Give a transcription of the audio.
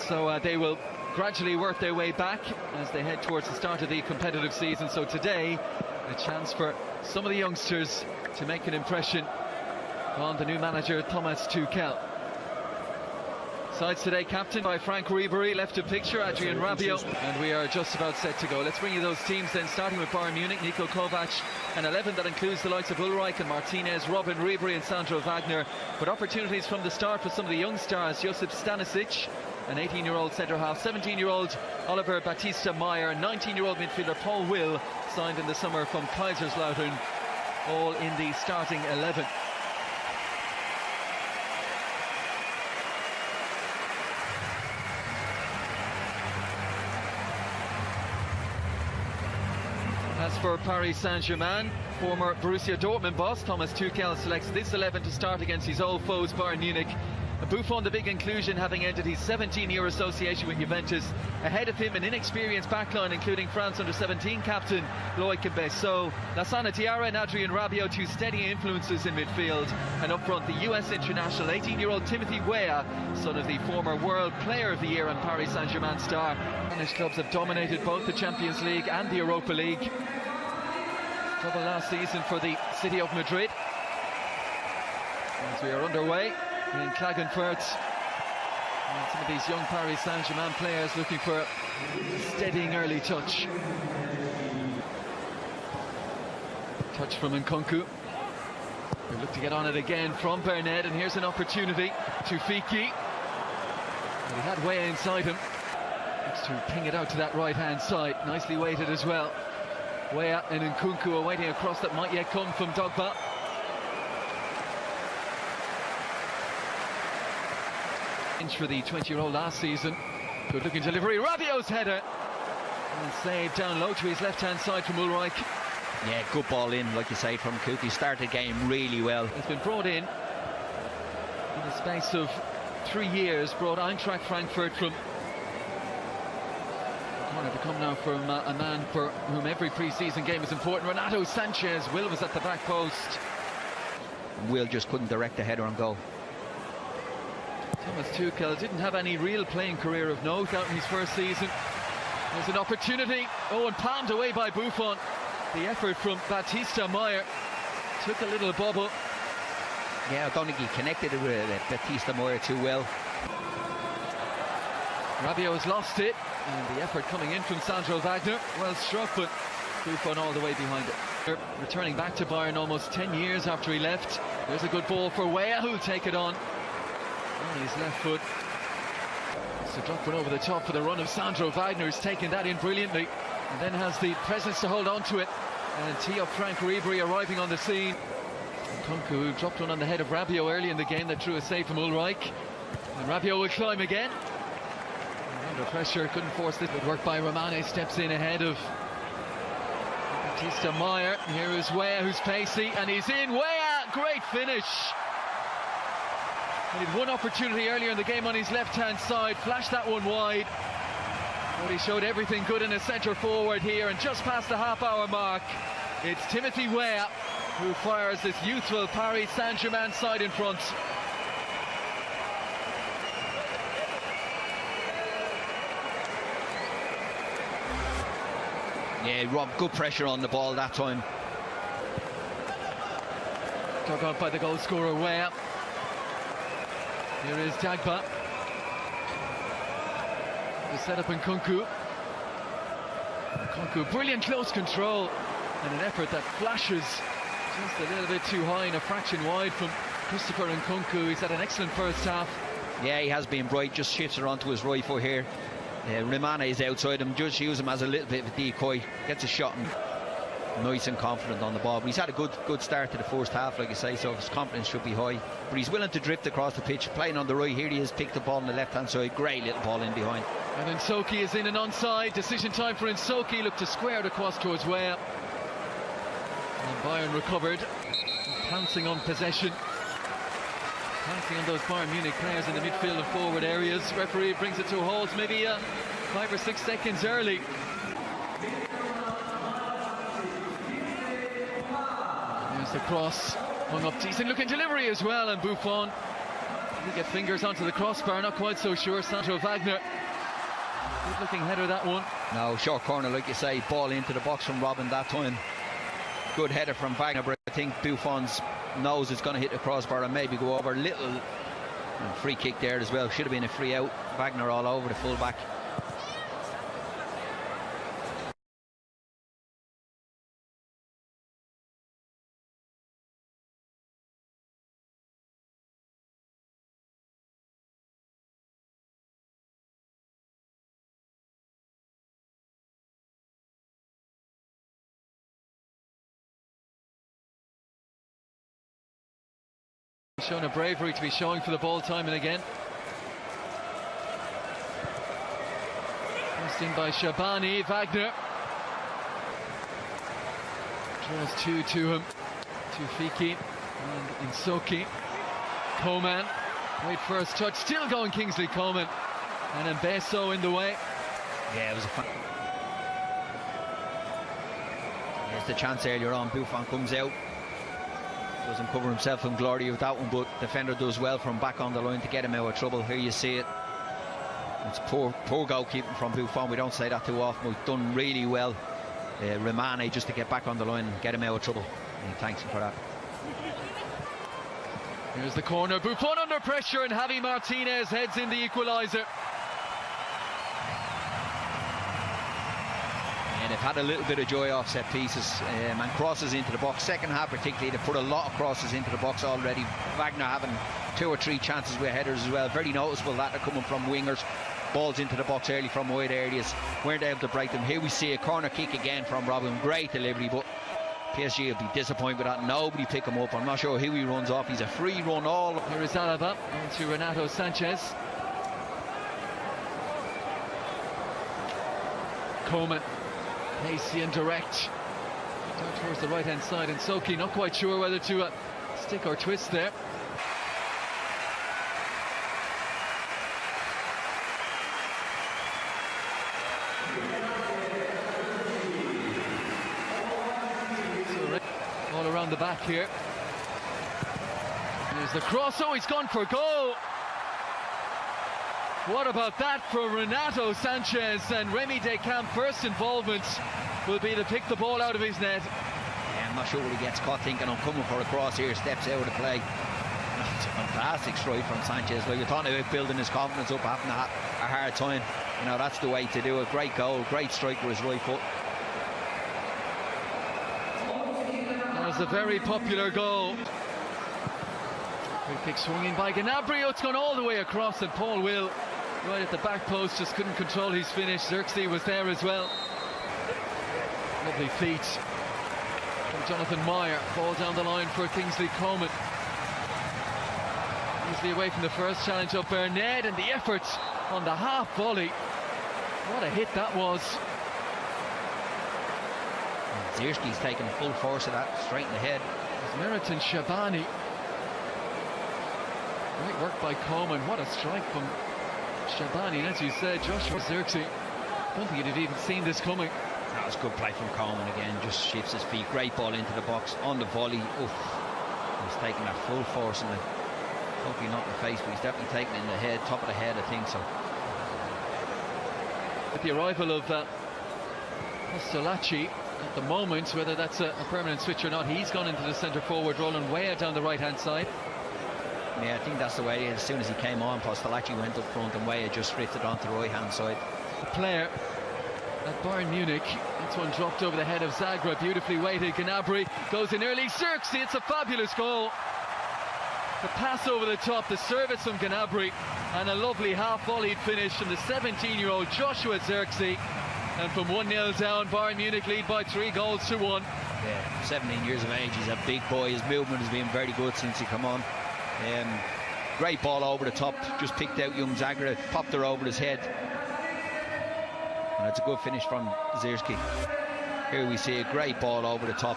so they will gradually work their way back as they head towards the start of the competitive season. So today, a chance for some of the youngsters to make an impression on the new manager, Thomas Tuchel. Sides today captained by Frank Ribery, left of picture Adrien Rabiot, and we are just about set to go. Let's bring you those teams then, starting with Bayern Munich. Niko Kovac, an 11 that includes the likes of Ulreich and Martinez, Robin Ribery and Sandro Wagner, but opportunities from the start for some of the young stars. Josip Stanisic, an 18-year-old centre-half, 17-year-old Oliver Batista Meyer, 19-year-old midfielder Paul Will, signed in the summer from Kaiserslautern, all in the starting 11. As for Paris Saint-Germain, former Borussia Dortmund boss Thomas Tuchel selects this 11 to start against his old foes Bayern Munich. Buffon, the big inclusion, having ended his 17-year association with Juventus. Ahead of him, an inexperienced backline, including France under-17 captain Loic Besso, Lassana Diarra and Adrien Rabiot, two steady influences in midfield. And up front, the US international, 18-year-old Timothy Weah, son of the former World Player of the Year and Paris Saint-Germain star. Spanish clubs have dominated both the Champions League and the Europa League. Double last season for the city of Madrid. As we are underway in Klagenfurt, and some of these young Paris Saint-Germain players looking for a steadying early touch. Touch from Nkunku. We look to get on it again from Bernat, and here's an opportunity to Fiki. He had Weah inside him. Looks to ping it out to that right-hand side. Nicely weighted as well. Weah and Nkunku awaiting a cross that might yet come from Drogba. For the 20-year-old last season. Good looking delivery, Rabiot's header, and saved down low to his left-hand side from Ulreich. Yeah, good ball in, like you say, from Nkunku. Started the game really well. It's been brought in the space of 3 years, brought Eintracht Frankfurt from corner to come now from a man for whom every pre-season game is important, Renato Sanchez. Will was at the back post. Will just couldn't direct the header on goal. Thomas Tuchel didn't have any real playing career of note out in his first season. There's an opportunity. Oh, and palmed away by Buffon. The effort from Batista Meyer took a little bubble. Yeah, I don't think he connected with Batista Meyer too well. Rabiot has lost it, and the effort coming in from Sandro Wagner. Well struck, but Buffon all the way behind it. Returning back to Bayern almost 10 years after he left. There's a good ball for Weah, who'll take it on. On his left foot. So drop one over the top for the run of Sandro Wagner, who's taken that in brilliantly, and then has the presence to hold on to it and tee up Frank Ribery arriving on the scene. Nkunku dropped one on the head of Rabiot early in the game that drew a save from Ulreich, and Rabiot will climb again. And under pressure, couldn't force this. Good work by Romane, steps in ahead of Batista Meyer. Here is Weah, who's pacey, and he's in. Weah, great finish. He had one opportunity earlier in the game on his left-hand side, flashed that one wide, but he showed everything good in a centre forward here, and just past the half-hour mark, it's Timothy Weah who fires this youthful Paris Saint-Germain side in front. Yeah, Rob, good pressure on the ball that time. Dug out by the goal scorer Weah. Here is Dagba. The setup in Nkunku. Brilliant close control, and an effort that flashes just a little bit too high and a fraction wide from Christopher Nkunku. He's had an excellent first half. Yeah, he has been bright, just shifts it onto his right foot here. Romane is outside him, just use him as a little bit of a decoy, gets a shot and nice and confident on the ball. But he's had a good start to the first half, like I say, so his confidence should be high. But he's willing to drift across the pitch, playing on the right. Here he is, picked the ball on the left-hand side. Great little ball in behind. And Nsoki is in and onside. Decision time for Nsoki. Looked to square it across towards Weah. And Bayern recovered, pouncing on possession. Pouncing on those Bayern Munich players in the midfield and forward areas. Referee brings it to a halt, maybe 5 or 6 seconds early. There's the cross, hung up, decent looking delivery as well, and Buffon He get fingers onto the crossbar, not quite so sure. Sandro Wagner. Good looking header, that one. No, short corner, like you say, ball into the box from Robin that time. Good header from Wagner, but I think Buffon's knows it's going to hit the crossbar and maybe go over. Little free kick there as well. Should have been a free out. Wagner all over the full-back. Shown a bravery to be showing for the ball time and again. Passed in by Shabani. Wagner draws two to him, to Fiki and Insoki. Coman, great first touch, still going Kingsley Coman, and Mbeso in the way. Yeah, it was a fun. There's the chance earlier on. Buffon comes out, doesn't cover himself in glory with that one, but defender does well from back on the line to get him out of trouble. Here you see it. It's poor goalkeeping from Buffon. We don't say that too often. We've done really well, Romane, just to get back on the line and get him out of trouble. And thanks him for that. Here's the corner. Buffon under pressure, and Javi Martinez heads in the equaliser. And they've had a little bit of joy off set pieces and crosses into the box. Second half particularly, they put a lot of crosses into the box already. Wagner having 2 or 3 chances with headers as well. Very noticeable that they're coming from wingers. Balls into the box early from wide areas. Weren't able to break them. Here we see a corner kick again from Robin. Great delivery, but PSG will be disappointed with that. Nobody pick him up. I'm not sure who he runs off. He's a free run all. Here is Alaba on to Renato Sanchez. Coman, pacey and direct, down towards the right hand side, and Soki not quite sure whether to stick or twist there. So, all around the back here. Here's the cross. Oh, he's gone for goal. What about that for Renato Sanchez? And Remy Descamps' first involvement will be to pick the ball out of his net. Yeah, I'm not sure what he gets caught thinking. I'm coming for a cross here, steps out of the play. It's a fantastic strike from Sanchez. Like, you're talking about building his confidence up, having a hard time. You know, that's the way to do it. Great goal, great strike with his right foot. That was a very popular goal. Free kick swinging by Gnabry. It's gone all the way across, and Paul Will, right at the back post, just couldn't control his finish. Xerxes was there as well. Lovely feet from Jonathan Meyer. Ball down the line for Kingsley Coman. Easily away from the first challenge of Bernard, and the effort on the half volley. What a hit that was. Zierski's taking full force of that, straight in the head. It's Meriton Shabani. Great work by Coman. What a strike from Shabani. And as you said, Joshua Xerxes, don't think he'd have even seen this coming. That was good play from Coman again. Just shifts his feet. Great ball into the box on the volley. Oof. He's taking that full force in the, hopefully not in the face, but he's definitely taking it in the head, top of the head, I think so. With the arrival of Postolacci at the moment, whether that's a permanent switch or not, he's gone into the centre forward role and way out down the right hand side. Yeah, I think that's the way. As soon as he came on, Postolacci went up front and Weah just drifted onto the right hand side. The player at Bayern Munich, that's one dropped over the head of Zagreb, beautifully weighted. Gnabry goes in early. Xerxes, it's a fabulous goal. The pass over the top, the service from Gnabry, and a lovely half-volleyed finish from the 17-year-old Joshua Xerxes. And from 1-0 down, Bayern Munich lead by 3-1. Yeah, 17 years of age, he's a big boy. His movement has been very good since he come on. Great ball over the top, just picked out young Zagreb, popped her over his head. And that's a good finish from Zierski. Here we see a great ball over the top.